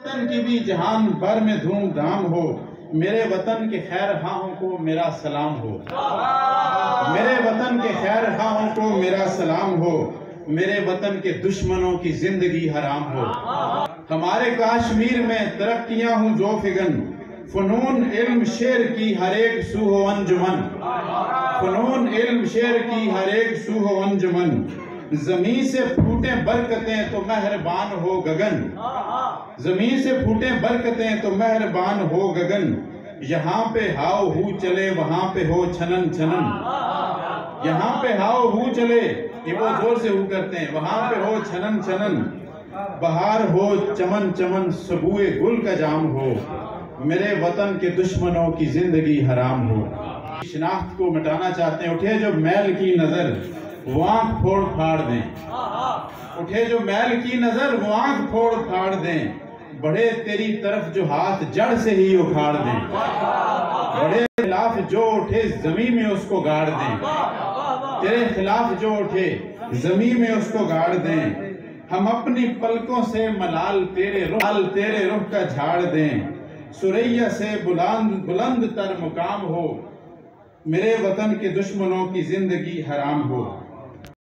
वतन की भी जहान भर में धूमधाम हो, मेरे वतन के खैर खाहों को मेरा सलाम हो। मेरे वतन के खैर खाहों को मेरा सलाम हो, मेरे वतन के दुश्मनों की जिंदगी हराम हो। हमारे कश्मीर में तरक्कियां हूँ जो फिगन, फनून इल्म शेर की हर एक सू हो अंजुमन। फनून इल्म शेर की हर एक सू हो अंजुमन। जमीन से फूटे बरकतें तो मेहरबान हो गगन। जमीन से फूटे बरकतें तो मेहरबान हो गगन। यहाँ पे हाव हू चले वहां पे हो छनन छनन। यहाँ पे हाव हू चले, ये वो जोर से हू करते हैं, वहां पे हो छनन छनन। बहार हो चमन चमन, सबुए गुल का जाम हो, मेरे वतन के दुश्मनों की जिंदगी हराम हो। शिनाख्त को मिटाना चाहते हैं, उठे जो मैल की नजर वो आंख फोड़ फाड़ दें। उठे जो मैल की नजर वो आंख फोड़ फाड़ दें। बढ़े तेरी तरफ जो हाथ जड़ से ही उखाड़ दें। बड़े खिलाफ जो उठे जमीन में उसको गाड़ दें। तेरे खिलाफ जो उठे जमीन में उसको गाड़ दें। हम अपनी पलकों से मलाल तेरे रुख का झाड़ दें। सुरैया से बुलंद तर मुकाम हो, मेरे वतन के दुश्मनों की जिंदगी हराम हो।